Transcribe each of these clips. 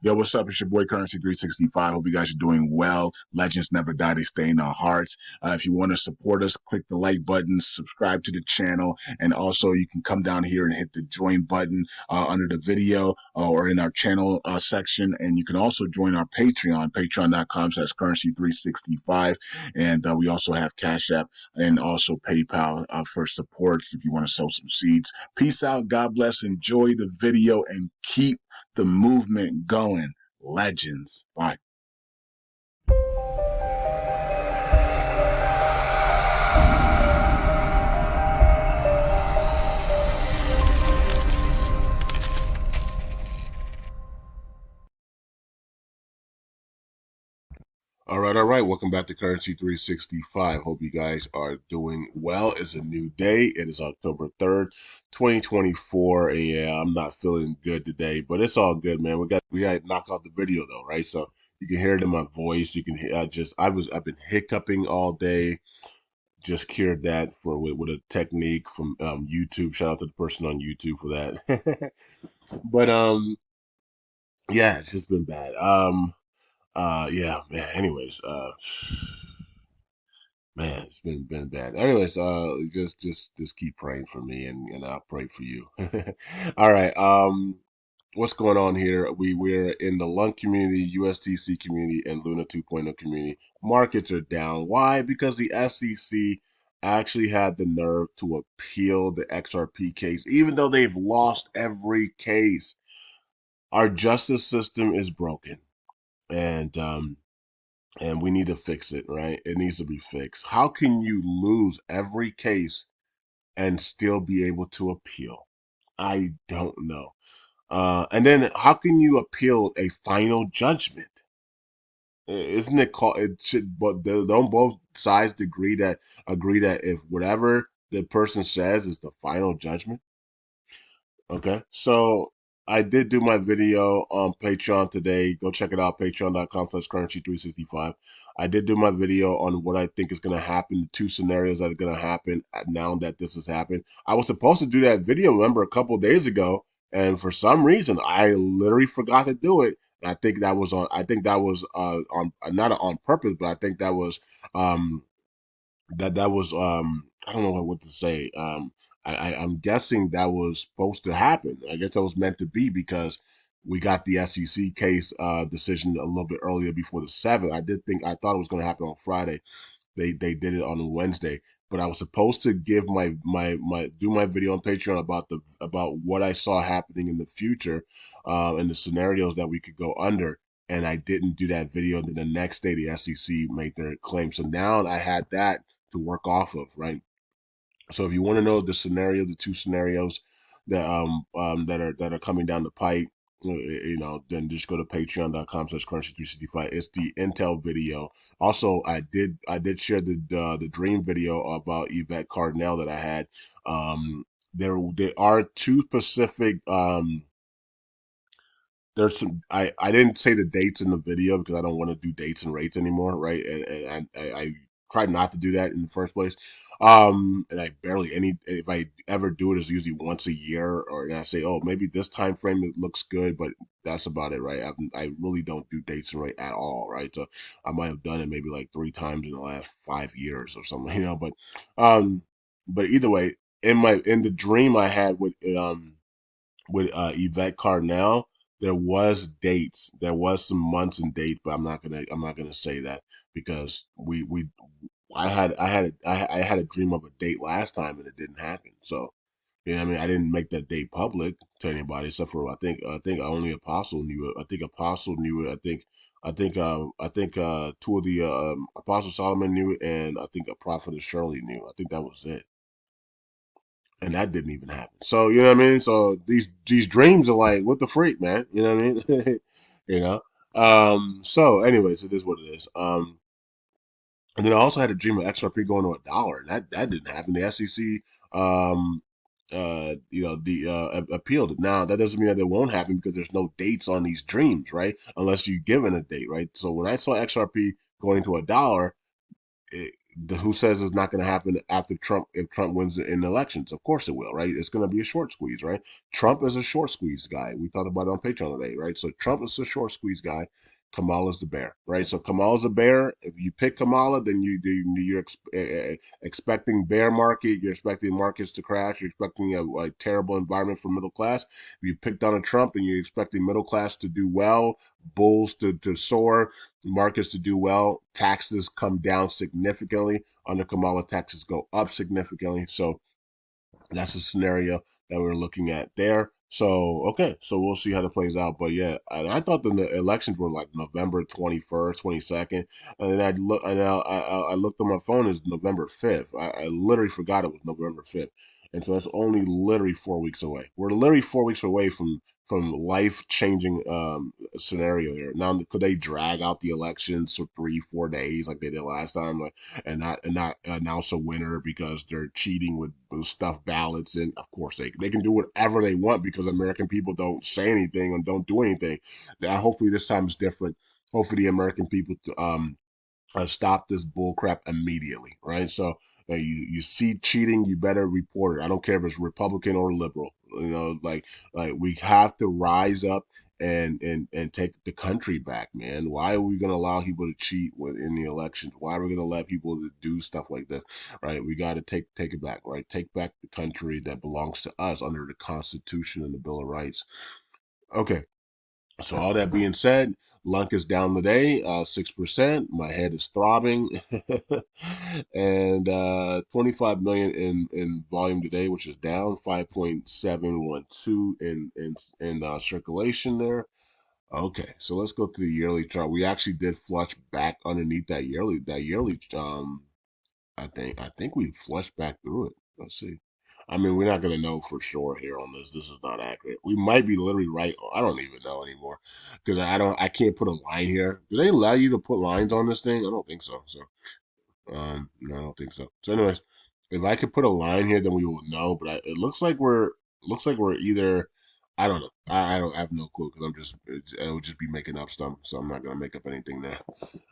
Yo, what's up? It's your boy Currency 365. Hope you guys are doing well. Legends never die, they stay in our hearts. If you want to support us, click the like button, subscribe to the channel, and also you can come down here and hit the join button under the video or in our channel section. And you can also join our Patreon, patreon.com/currency365. And we also have Cash App and also PayPal for supports if you want to sow some seeds. Peace out. God bless. Enjoy the video and keep the movement going. Legends. Bye. All right. Welcome back to Currency 365. Hope you guys are doing well. It's a new day. It is October 3rd, 2024. Yeah, I'm not feeling good today, but it's all good, man. We got to knock out the video though, right? So you can hear it in my voice. You can hear I've been hiccuping all day. Just cured that with a technique from YouTube. Shout out to the person on YouTube for that. But yeah, it's just been bad. Yeah, man. Anyways, man, it's been bad. Anyways, just keep praying for me, and I'll pray for you. All right. What's going on here? We're in the LUNC community, USTC community, and Luna 2.0 community. Markets are down. Why? Because the SEC actually had the nerve to appeal the XRP case, even though they've lost every case. Our justice system is broken, and we need to fix it, right? It needs to be fixed. How can you lose every case and still be able to appeal? I don't know. And then how can you appeal a final judgment? Isn't it called? It should, but don't both sides agree that if whatever the person says is the final judgment? Okay, so I did do my video on Patreon today. Go check it out, patreon.com/currency365. I did do my video on what I think is going to happen, the two scenarios that are going to happen now that this has happened. I was supposed to do that video, remember, a couple of days ago, and for some reason, I literally forgot to do it. And I think that was on not on purpose, but I think that was um, I don't know what to say. I'm guessing that was supposed to happen. I guess that was meant to be because we got the SEC case decision a little bit earlier before the 7th. I thought it was going to happen on Friday. They did it on Wednesday, but I was supposed to give my video on Patreon about what I saw happening in the future, and the scenarios that we could go under. And I didn't do that video. And then the next day, the SEC made their claim. So now I had that to work off of, right? So if you want to know the two scenarios that are coming down the pipe, then just go to patreon.com/currency365. It's the Intel video. Also, I did share the dream video about Yvette Cardinal that I had. There are two specific there's some I didn't say the dates in the video because I don't want to do dates and rates anymore, right? And I tried not to do that in the first place. And I barely any if I ever do it, it's usually once a year, or and I say, oh, maybe this time frame it looks good, but that's about it, right? I really don't do dates and rate at all, right? So I might have done it maybe like 3 times in the last 5 years or something, um, but either way, in the dream I had with Yvette Cardinal, there was dates, there was some months and dates, but I'm not gonna say that because we I had a dream of a date last time and it didn't happen. So I mean, I didn't make that date public to anybody except for I think only Apostle knew it. I think Apostle knew it. I think two of the Apostle Solomon knew it, and I think a prophet Shirley knew. I think that was it, and that didn't even happen. So you know what I mean. So these dreams are like, what the freak, man? You know what I mean? you know. So anyways, it is what it is. And then I also had a dream of XRP going to $1. And that didn't happen. The SEC um appealed it. Now that doesn't mean that it won't happen because there's no dates on these dreams, right? Unless you given a date, right? So when I saw XRP going to $1, who says it's not going to happen after Trump if Trump wins in the elections? Of course it will, right? It's going to be a short squeeze, right? Trump is a short squeeze guy. We talked about it on Patreon today, right? So Trump is a short squeeze guy. Kamala's the bear, right? So Kamala's a bear. If you pick Kamala, then you're expecting bear market. You're expecting markets to crash. You're expecting a terrible environment for middle class. If you pick Donald Trump, and you're expecting middle class to do well, bulls to soar, markets to do well, taxes come down significantly. Under Kamala, taxes go up significantly. So that's a scenario that we're looking at there. So okay, so we'll see how it plays out. But yeah, I thought the elections were like November 21st, 22nd, and then I looked on my phone as November 5th. I literally forgot it was November 5th, and so that's only literally 4 weeks away. We're literally 4 weeks away from life changing scenario here. Now, could they drag out the elections for 3, 4 days like they did last time? Like, and not announce a winner because they're cheating with stuffed ballots. And of course they can do whatever they want because American people don't say anything and don't do anything. Now, hopefully this time is different. Hopefully the American people stop this bull crap immediately, right? So you see cheating, you better report it. I don't care if it's Republican or liberal. Like we have to rise up and take the country back, man. Why are we gonna allow people to cheat in the elections? Why are we gonna let people to do stuff like this, right? We got to take it back, right? Take back the country that belongs to us under the Constitution and the Bill of Rights. Okay, so all that being said, LUNC is down today, 6%. My head is throbbing, and 25 million in volume today, which is down 5.712 in circulation there. Okay, so let's go to the yearly chart. We actually did flush back underneath that yearly I think we flushed back through it. Let's see. I mean, we're not gonna know for sure here on this. This is not accurate. We might be literally right. I don't even know anymore because I can't put a line here. Do they allow you to put lines on this thing? I don't think so. So no, I don't think so. So anyways, if I could put a line here, then we will know. But it looks like we're either. I don't know. I have no clue because I would just be making up stuff. So I'm not gonna make up anything there.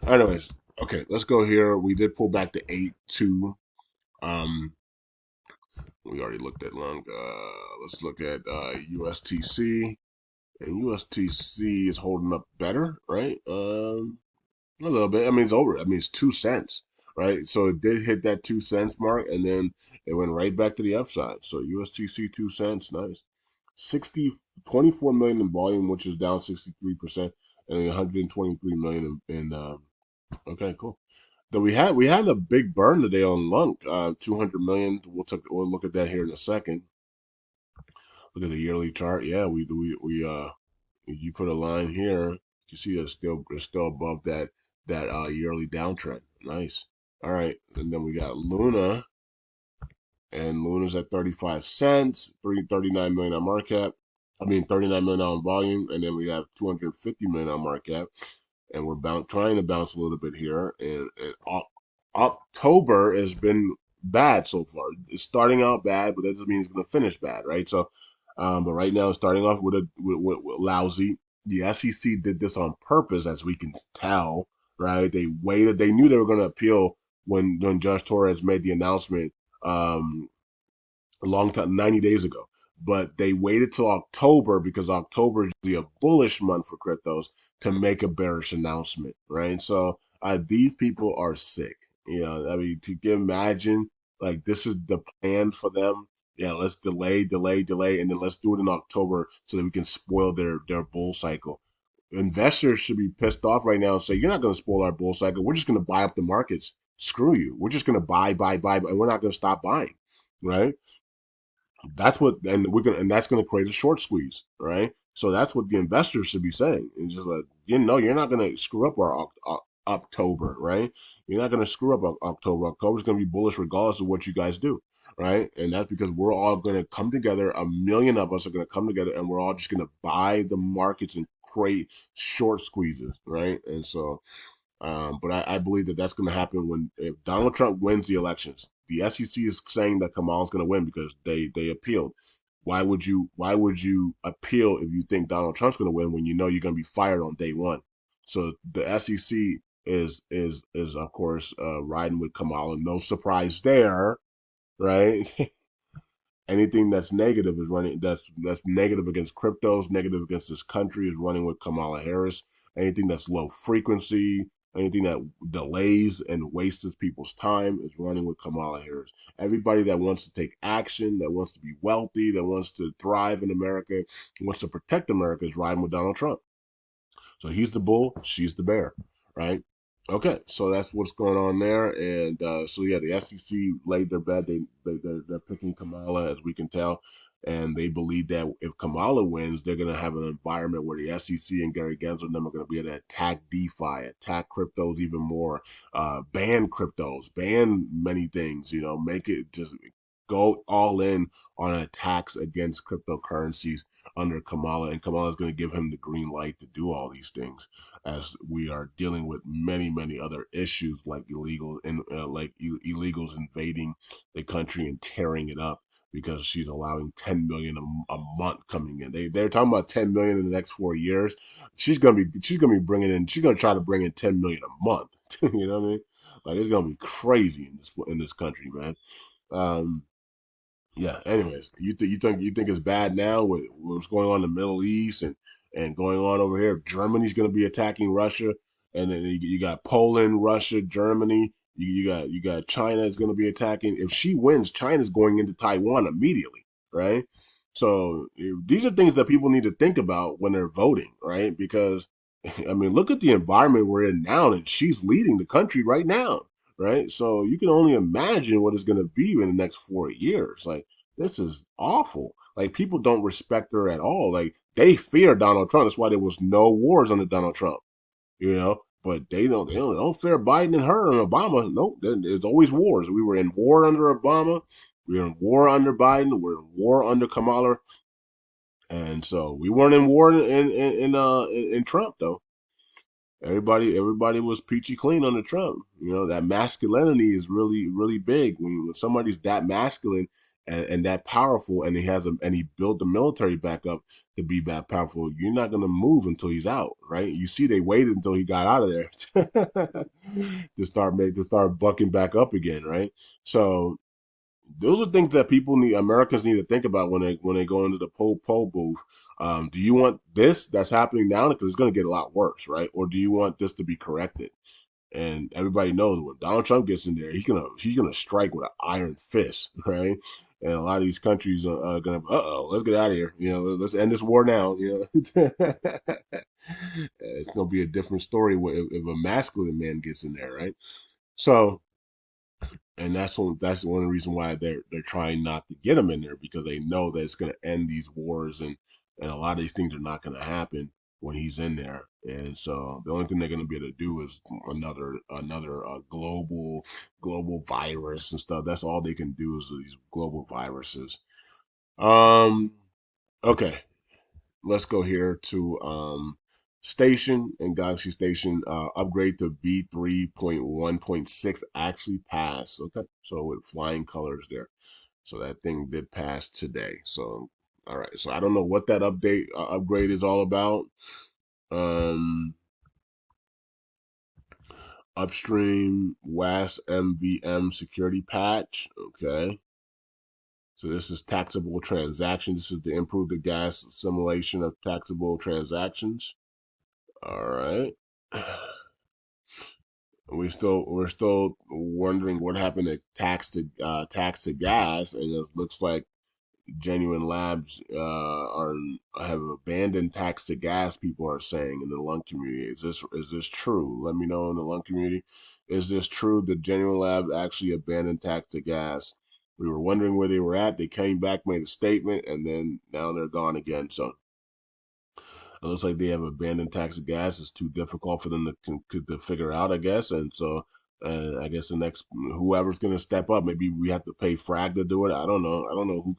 Anyways, okay, let's go here. We did pull back to 8.2. Um, we already looked at LUNC. Let's look at USTC. And USTC is holding up better, right? A little bit. I mean, it's over. I mean, it's 2 cents, right? So it did hit that 2 cents mark, and then it went right back to the upside. So USTC 2 cents, nice. 60 24 million in volume, which is down 63%, and 123 million in okay, cool. Then we had a big burn today on LUNC, 200 million. We'll look at that here in a second. Look at the yearly chart. Yeah, you put a line here. You see it's still above that yearly downtrend. Nice. All right, and then we got Luna, and Luna's at 35 cents, 39 million on market cap. I mean 39 million on volume, and then we have 250 million on market cap, and we're trying to bounce a little bit here. And October has been bad so far. It's starting out bad, but that doesn't mean it's going to finish bad, right? So, but right now it's starting off with lousy. The SEC did this on purpose, as we can tell, right? They waited. They knew they were going to appeal when Judge Torres made the announcement um, a long time, 90 days ago. But they waited till October because October is usually a bullish month for cryptos to make a bearish announcement, right? So these people are sick. I mean, to imagine like this is the plan for them. Yeah, let's delay, delay, delay, and then let's do it in October so that we can spoil their bull cycle. Investors should be pissed off right now and say, you're not going to spoil our bull cycle. We're just going to buy up the markets. Screw you. We're just going to buy, buy, buy, and we're not going to stop buying, right? And that's gonna create a short squeeze, right? So that's what the investors should be saying. And just like, you're not gonna screw up our October, right? You're not gonna screw up October. October's gonna be bullish regardless of what you guys do, right? And that's because we're all gonna come together. A million of us are gonna come together, and we're all just gonna buy the markets and create short squeezes, right? And so but I believe that that's going to happen if Donald Trump wins the elections. The SEC is saying that Kamala's going to win because they appealed. Why would you appeal if you think Donald Trump's going to win when you know you're going to be fired on day one? So the SEC is of course riding with Kamala. No surprise there, right? Anything that's negative is running. That's negative against cryptos, negative against this country is running with Kamala Harris. Anything that's low frequency, anything that delays and wastes people's time is running with Kamala Harris. Everybody that wants to take action, that wants to be wealthy, that wants to thrive in America, wants to protect America is riding with Donald Trump. So he's the bull, she's the bear, right? Okay, so that's what's going on there, and so yeah, the SEC laid their bet. They're picking Kamala, as we can tell, and they believe that if Kamala wins, they're going to have an environment where the SEC and Gary Gensler and them are going to be able to attack DeFi, attack cryptos even more, ban cryptos, ban many things. You know, make it just go all in on attacks against cryptocurrencies under Kamala, and Kamala is going to give him the green light to do all these things, as we are dealing with many other issues like illegals invading the country and tearing it up because she's allowing 10 million a month coming in. They're talking about 10 million in the next 4 years. She's gonna be bringing in. She's gonna try to bring in 10 million a month. You know what I mean? Like it's gonna be crazy in this country, man. Um, yeah. Anyways, you think it's bad now with what's going on in the Middle East and going on over here? Germany's going to be attacking Russia, and then you got Poland, Russia, Germany. You got China is going to be attacking. If she wins, China's going into Taiwan immediately, right? So these are things that people need to think about when they're voting, right? Because I mean, look at the environment we're in now, and she's leading the country right now, right? So you can only imagine what it's going to be in the next 4 years. Like, this is awful. Like, people don't respect her at all. Like, they fear Donald Trump. That's why there was no wars under Donald Trump, you know? But they don't fear Biden and her and Obama. Nope, there's always wars. We were in war under Obama. We were in war under Biden. We're in war under Kamala. And so we weren't in war in Trump, though. Everybody was peachy clean under Trump. You know, that masculinity is really big. When somebody's that masculine and that powerful, and he built the military back up to be that powerful, you're not gonna move until he's out, right? You see, they waited until he got out of there to start bucking back up again, right? So those are things that Americans need to think about when they go into the poll booth. Do you want this that's happening now, because it's going to get a lot worse, right? Or do you want this to be corrected? And everybody knows when Donald Trump gets in there, he's gonna strike with an iron fist, right? And a lot of these countries are gonna, let's get out of here. You know, let's end this war now. You know, it's gonna be a different story if a masculine man gets in there, right? So, and that's one of the reasons why they're trying not to get him in there, because they know that it's going to end these wars, and a lot of these things are not going to happen when he's in there. And so the only thing they're going to be able to do is another global virus and stuff. That's all they can do, is these global viruses. Um. Okay, let's go here to Station and Galaxy Station upgrade to V3.1.6 actually passed. Okay, so with flying colors there. So that thing did pass today. So all right. So I don't know what that upgrade is all about. Um, Upstream WAS MVM security patch. Okay. So this is taxable transactions. This is to improve the gas simulation of taxable transactions. All right. We're still wondering what happened to tax to gas, and it looks like Genuine Labs are have abandoned tax to gas. People are saying in the LUNC community. Is this true? Let me know in the LUNC community. Is this true that Genuine Labs actually abandoned tax to gas? We were wondering where they were at. They came back, made a statement, and then now they're gone again. So it looks like they have abandoned tax of gas. It's too difficult for them to figure out, I guess. And so, I guess the next whoever's going to step up, maybe we have to pay Frag to do it. I don't know. I don't know who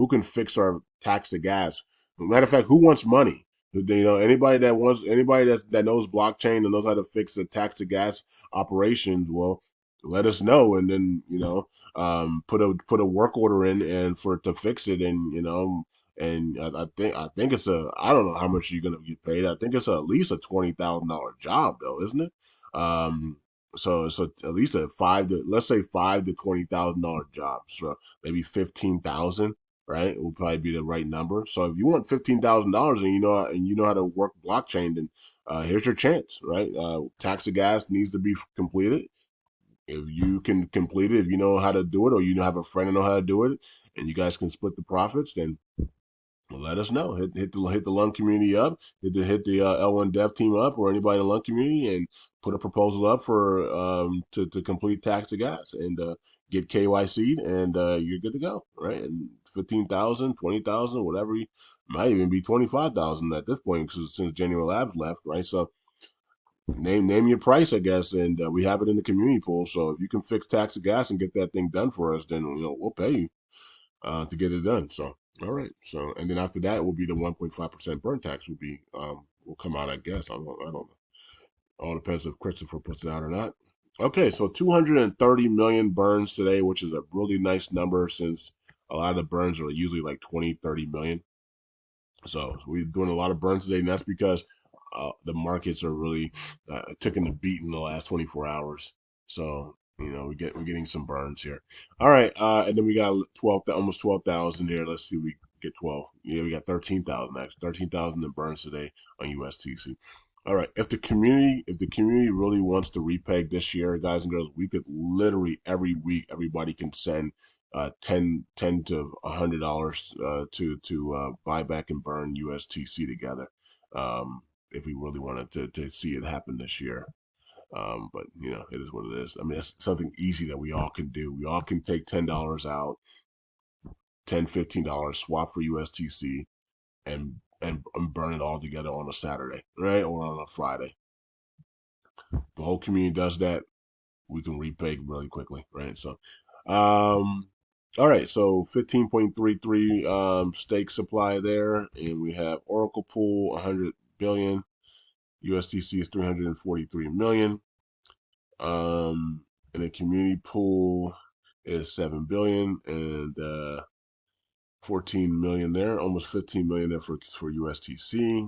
can fix our tax of gas. Matter of fact, who wants money? You know, anybody that knows blockchain and knows how to fix the tax of gas operations. Well, let us know, and then put a work order in and for it to fix it, and and I think it's a I don't know how much you're gonna get paid. I think it's at least a $20,000 job though, isn't it? Um, so it's at least a five to let's say $5,000 to $20,000 job. So maybe 15,000, right? It will probably be the right number. So if you want $15,000 and you know how to work blockchain, then here's your chance, right? Tax of gas needs to be completed. If you can complete it, if you know how to do it, or you have a friend who know how to do it, and you guys can split the profits, then let us know. Hit the LUNC community up. Hit the L1 Dev team up, or anybody in the LUNC community, and put a proposal up for to complete tax to gas and get KYC, and you're good to go, right? And 15,000, 20,000, whatever. Might even be 25,000 at this point since January Labs left, right? So name your price, I guess, and we have it in the community pool. So if you can fix tax to gas and get that thing done for us, then we'll pay you to get it done. So, all right. So, and then after that will be the 1.5% burn tax will come out. I guess I don't know. All depends if Christopher puts it out or not. Okay, so 230 million burns today, which is a really nice number since a lot of the burns are usually like 20, 30 million. So we're doing a lot of burns today, and that's because the markets are really taking a beat in the last 24 hours. So we're getting some burns here. All right, and then we got 12, almost 12,000 here. Let's see, we get 12. Yeah, we got 13,000 actually, 13,000 in burns today on USTC. All right, if the community really wants to repeg this year, guys and girls, we could literally every week everybody can send 10 to $100 to buy back and burn USTC together. If we really wanted to see it happen this year. But it is what it is. I mean, it's something easy that we all can do. We all can take $10 out, $10, $15, swap for USTC, and burn it all together on a Saturday, right? Or on a Friday. The whole community does that. We can repay really quickly, right? So, all right, so 15.33 stake supply there, and we have Oracle Pool 100 billion, USDC is 343 million, and the community pool is 7 billion and 14 million there, almost 15 million there for USTC,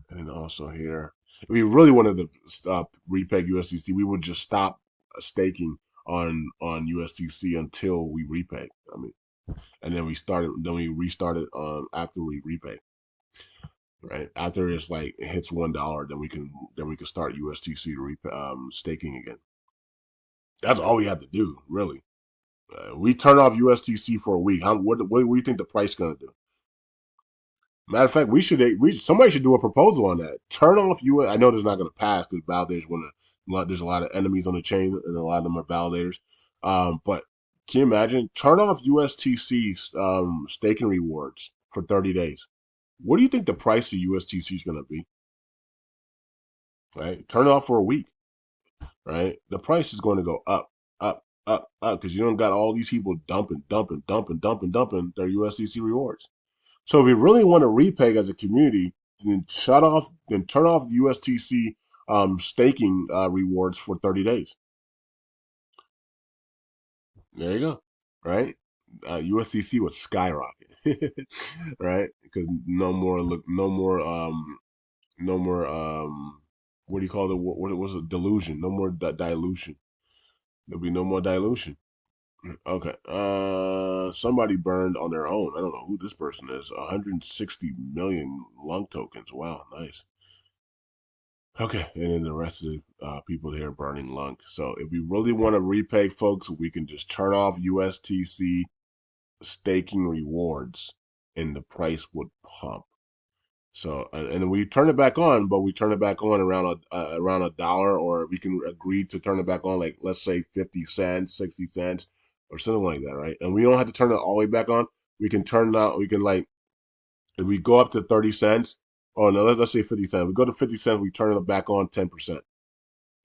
and then also here, if we really wanted to stop repeg USDC, we would just stop staking on USDC until we repeg. I mean, and then we restarted after we repay, right? After it's like it hits $1, then we can start USDC staking again. That's all we have to do, really. We turn off USDC for a week. What do you think the price is gonna do? Matter of fact, somebody should do a proposal on that. Turn off US. I know this is not going to pass because validators there's a lot of enemies on the chain and a lot of them are validators. But can you imagine? Turn off USTC staking rewards for 30 days. What do you think the price of USTC is going to be? Right? Turn it off for a week. Right? The price is going to go up, up, up, up because you don't got all these people dumping their USTC rewards. So if we really want to repeg as a community, then turn off the USTC staking rewards for 30 days. There you go, right? USTC would skyrocket, right? Because no more what do you call it? What was it? Dilution? No more dilution. There'll be no more dilution. Okay. Somebody burned on their own. I don't know who this person is. 160 million LUNC tokens. Wow, nice. Okay, and then the rest of the people here burning LUNC. So if we really want to repay folks, we can just turn off USTC staking rewards, and the price would pump. So and we turn it back on, but we turn it back on around a dollar, or we can agree to turn it back on, like let's say 50 cents, 60 cents, or something like that, right? And we don't have to turn it all the way back on. We can turn it out. We can like if we go up to 30 cents. Oh no, let's say 50 cents. We go to 50 cents. We turn it back on 10%.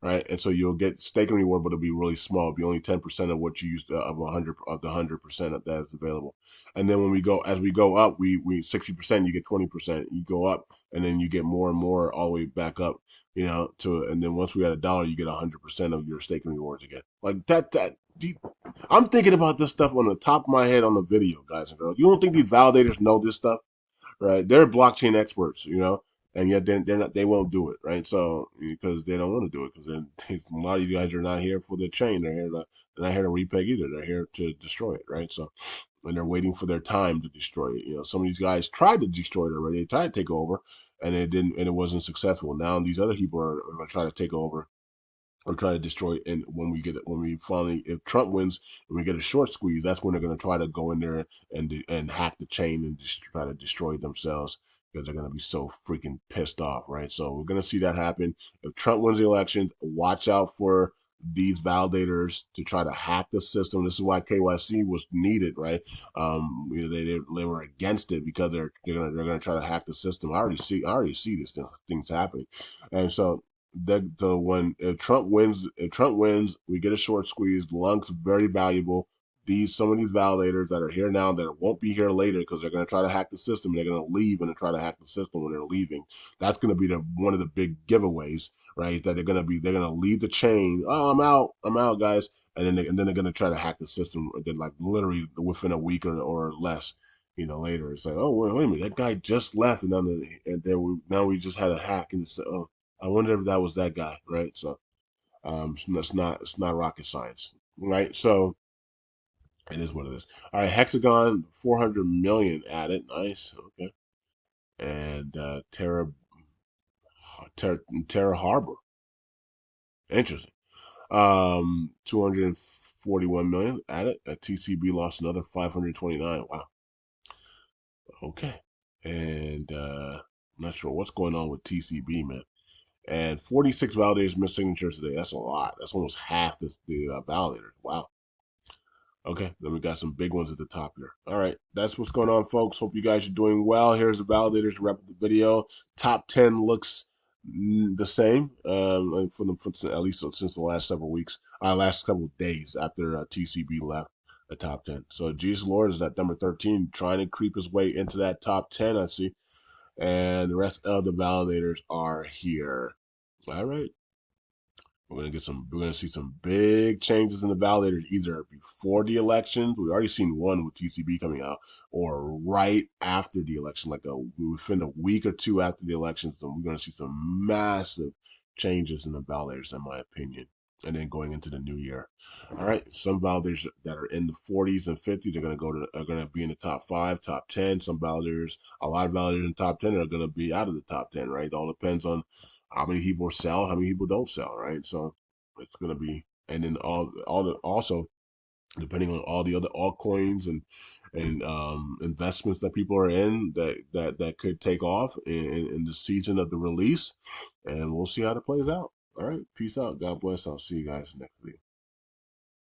Right, and so you'll get staking reward, but it'll be really small. It'll be only 10% of what you used of 100% that is available. And then as we go up, we 60%, you get 20%. You go up, and then you get more and more all the way back up. And then once we at a dollar, you get 100% of your staking rewards again. Like that. I'm thinking about this stuff on the top of my head on the video, guys and girls. You don't think these validators know this stuff? right? They're blockchain experts, and yet they're not. They won't do it, right? So because they don't want to do it, because a lot of you guys are not here for the chain. They're not here to repeg either. They're here to destroy it, right? So and they're waiting for their time to destroy it. Some of these guys tried to destroy it already. They tried to take over, and it didn't, and it wasn't successful. Now these other people are going to try to take over or try to destroy it. And when we finally, if Trump wins and we get a short squeeze, that's when they're going to try to go in there and hack the chain and just try to destroy it themselves, because they're going to be so freaking pissed off, right? So we're going to see that happen. If Trump wins the election, watch out for these validators to try to hack the system. This is why KYC was needed, right? They were against it because they're gonna try to hack the system. I already see these things happening, and so the when if Trump wins, we get a short squeeze. LUNC's very valuable. Some of these validators that are here now that won't be here later because they're going to try to hack the system. They're going to leave and try to hack the system when they're leaving. That's going to be one of the big giveaways, right? That they're going to leave the chain. Oh, I'm out, guys, and then they're going to try to hack the system. Then like literally within a week or less. Later it's like, oh wait a minute, that guy just left, and now we just had a hack, and it's oh, I wonder if that was that guy, right? So it's not rocket science, right? So it is what it is. All right, Hexagon, 400 million added, nice, okay, and Terra Harbor, interesting. 241 million added. TCB lost another 529. Wow, okay, and I'm not sure what's going on with TCB, man. And 46 validators missed signatures today. That's a lot. That's almost half the validators. Wow. Okay, then we got some big ones at the top here. All right, that's what's going on, folks. Hope you guys are doing well. Here's the validators to wrap up the video. Top 10 looks the same at least since the last several weeks, last couple of days after TCB left the top 10. So Jesus Lord is at number 13, trying to creep his way into that top 10, I see. And the rest of the validators are here. All right. We're gonna see some big changes in the validators either before the elections. We've already seen one with TCB coming out, or right after the election, like within a week or two after the elections. Then we're gonna see some massive changes in the validators, in my opinion. And then going into the new year. All right, some validators that are in the 40s and 50s are gonna be in the top 5, top 10. A lot of validators in the top 10 are gonna be out of the top 10. Right, it all depends on how many people sell, how many people don't sell, right? So it's gonna be, and then also depending on all the other altcoins and investments that people are in that could take off in the season of the release, and we'll see how it plays out. All right, peace out. God bless. I'll see you guys next video.